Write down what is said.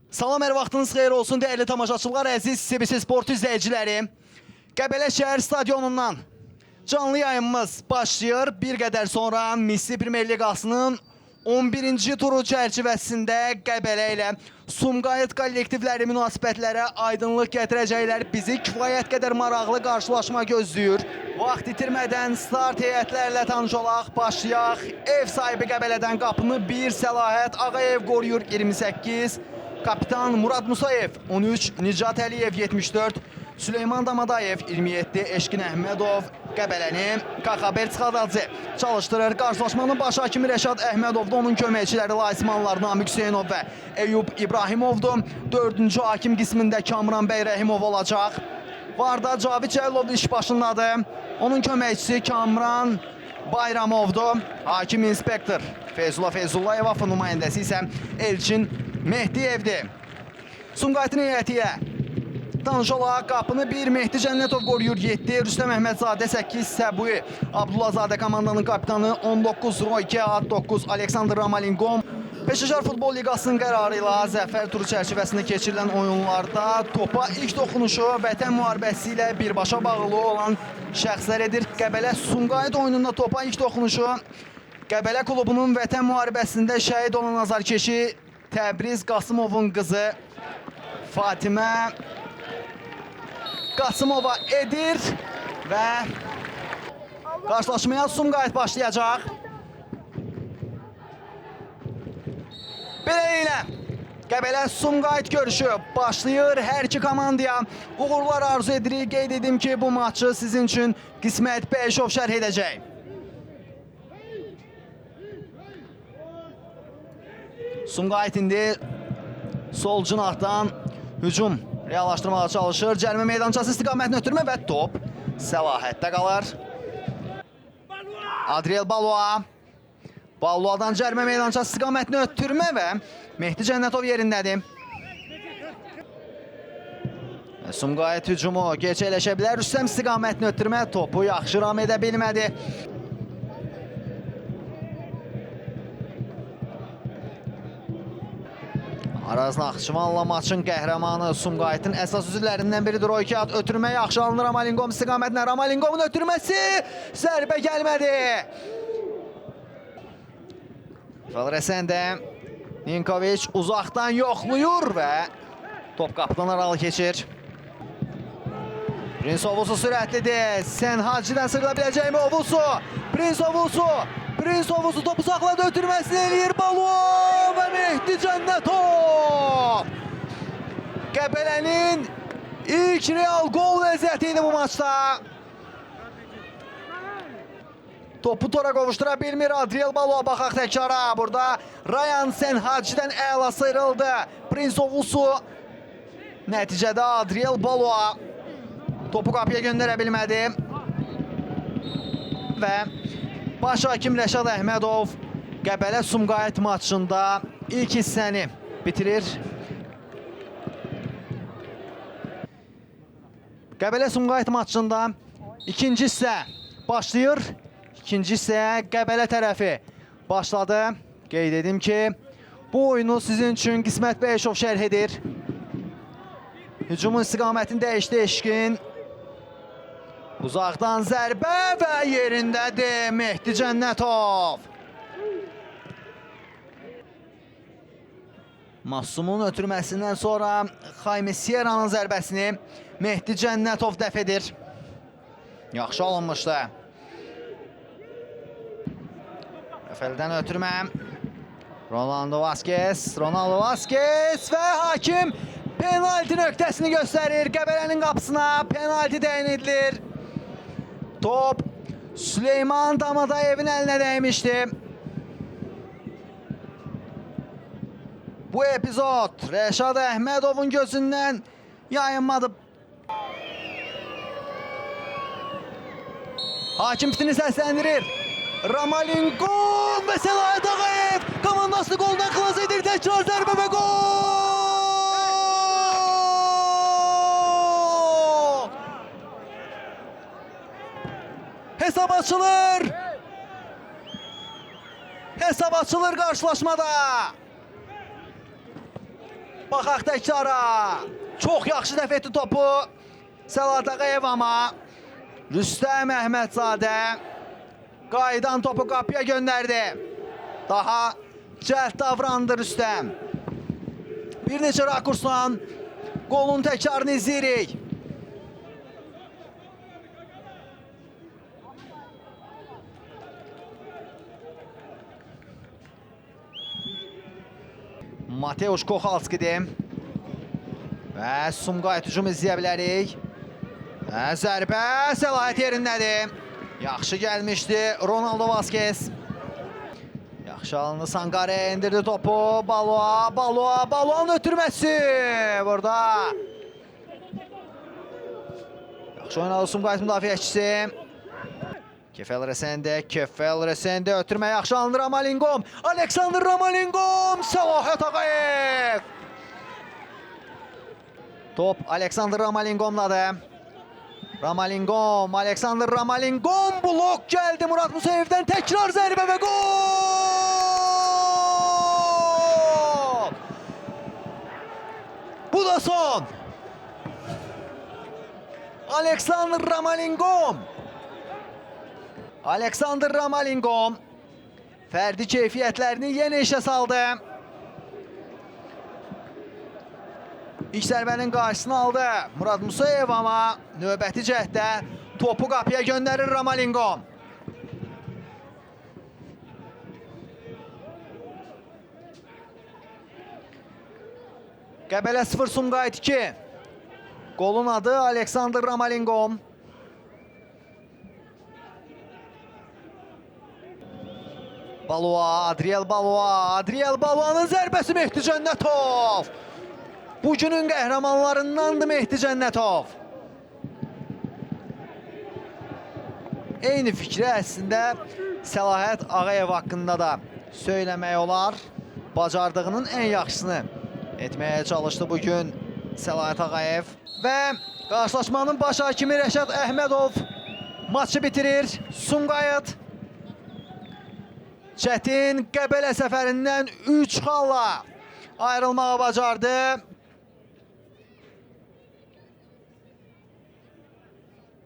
Salam, hər vaxtınız xeyir olsun dəyərli tamaşaçılar, əziz CBC Sport izləyiciləri. Qəbələ şəhər stadionundan canlı yayımımız başlayır. Bir qədər sonra Misli Premyer Liqasının 11-ci turu çərçivəsində Qəbələ ilə Sumqayıt kollektivləri münasibətlərə aydınlıq gətirəcəklər. Bizi kifayət qədər maraqlı qarşılaşma gözləyir. Vaxt itirmədən start heyətlərlə tanış olaq, başlayaq. Ev sahibi Qəbələdən qapını bir Səlahiyyət Ağayev qoruyur 28. Kapitan Murad Musayev 13, Nicat Əliyev 74, Süleyman Damadayev 27, Eşkin Əhmədov Qəbələni Kaxaber Çıxadacı çalışdırır. Qarşılaşmanın baş hakimi Rəşad Əhmədovdur, onun köməkçiləri Laismanlar Namiq Hüseynov və Eyüp İbrahimovdur. 4-cü hakim qismində Kamran bəy Rəhimov olacaq. Varda Cavid Cəlilov iş başındadır, onun köməkçisi Kamran Bayramovdur. Hakim inspektor Feyzullah Feyzullayev, nümayəndəsi isə Elçin Mehdiyevdir. Sumqayıtın heyətiyə tanış olaq, qapını bir Mehdi Cənnətov qoruyur 7, Rüstəm Əhmədzadə 8, Səbui Abdullazadə komandanın kapitanı 19, Royke Ad 9, Aleksandr Ramalinqom. Peşəkar Futbol Liqasının qərarı ilə zəfər turu çərçivəsində keçirilən oyunlarda topa ilk toxunuşu vətən müharibəsi ilə birbaşa bağlı olan şəxslər edir. Qəbələ Sumqayıt oyununda topa ilk toxunuşu Qəbələ klubunun vətən müharibəsində şəhid olan azarkeşi Təbriz Qasımovun qızı Fatimə Qasımova edir və qarşılaşmaya Sumqayıt başlayacaq. Beləliklə, Qəbələ Sumqayıt görüşü başlayır. Hər iki komandaya uğurlar arzu edirik. Qeyd edim ki, bu maçı sizin üçün Qismət Bəyişov şərh edəcək. Sumqayıt indi sol cinahdan hücum reallaşdırmağa çalışır. Cərimə meydançası istiqamətini ötürmə və top Səlahiyyətdə qalır. Adriel Balua. Baluadan cərimə meydançası istiqamətini ötürmə və Mehdi Cənnətov yerindədir. Sumqayıt hücumu geçələşə bilər. Rüstəm istiqamətini ötürmə, topu yaxşı ram edə bilmədi. Araz Naxçıvanla maçın qəhrəmanı Sumqayıtın əsas üzvlərindən biridir. O iki at ötürmə yaxşı alınır Ramalinqom istiqamətinə. Ramalinqomun ötürməsi zərbə gəlmədi. Falresəndə Ninkoviç uzaqdan yoxluyur və top qapıdan aralı keçir. Prins Ovusu sürətlidir. Sən Hacıdan sıyrıla biləcəkmi Ovusu? Prins Ovusu. Prins Ovusu topu saxladı, ötürməsini eləyir Balua və Mehdi Cənnətov. Qəbələnin ilk real gol ləzzəti idi bu maçda. Topu tora qovuşdura bilmir Adriel Balua, baxaq təkara. Burada Ryan Senhacıdan əla sıyrıldı. Prins Ovusu nəticədə Adriel Balua topu qapıya göndərə bilmədi. Və baş hakim Rəşad Əhmədov Qəbələ Sumqayıt maçında ilk hissəni bitirir. Qəbələ Sumqayıt maçında ikinci hissə başlayır. İkinci hissəyə Qəbələ tərəfi başladı. Qeyd edim ki, bu oyunu sizin üçün Qismət Bəyişov şərh edir. Hücumun istiqamətini dəyişdi Eşkin. Uzaqdan zərbə və yerindədir Mehdi Cənnətov. Masumun ötürməsindən sonra Xaime Sierra'nın zərbəsini Mehdi Cənnətov dəf edir. Yaxşı alınmışdı. Rəfəldən ötürmə. Ronaldo Vazquez və hakim penalti nöqtəsini göstərir. Qəbələnin qapısına penalti təyin edilir. Top Süleyman Damadayevin əlinə dəymişdi. Bu epizod Rəşad Əhmədovun gözündən yayınmadı. Hakim fitini səsləndirir. Ramalinqom və Səlahiyyət Ağayev komandasını qoldan xilas edir. Təkrar zərbə və gol! Hesab açılır. Hesab açılır qarşılaşmada. Baxaq təkrara. Çox yaxşı dəf etdi topu. Səlahat Ağayev amma Rüstəm Əhmədzadə qayıdan topu qapıya göndərdi. Daha cəld davrandı Rüstəm. Bir neçə rakursla qolun təkrarını izləyirik. Mateusz Kochalski'dir. Və Sumqayıt hücum izləyə bilərik. Və zərbə Səlahiyyət yerindədir. Yaxşı gəlmişdi Ronaldo Vazquez. Yaxşı alındı Sanqare, indirdi topu. Baloa ötürməsi. Burada. Yaxşı oynadı Sumqayıt müdafiəçisi. Kefel Resende ötürmə yaxşı alındı Ramalingom. Aleksandr Ramalingom, Səlahiyyət Ağayev. Top Aleksandr Ramalingom'dadır. Aleksandr Ramalingom blok gəldi Murad Musayev'dən. Təkrar zərbə və gol! Bu da son. Aleksandr Ramalingom fərdi keyfiyyətlərini yenə işə saldı. İlk zərbənin qarşısını aldı Murad Musayev, amma növbəti cəhddə topu qapıya göndərir Ramalingom. Qəbələ 0, Sumqayıt 2. Qolun adı Aleksandr Ramalingom. Adriel Baloa'nın zərbəsi Mehdi Cənnətov. Bugünün qəhrəmanlarındandır Mehdi Cənnətov. Eyni fikri əslində Səlahiyyət Ağayev haqqında da söyləmək olar. Bacardığının ən yaxşısını etməyə çalışdı bugün Səlahiyyət Ağayev. Və qarşılaşmanın baş hakimi Rəşad Əhmədov maçı bitirir. Sumqayıt çətin Qəbələ səfərindən 3 xalla ayrılmağa bacardı.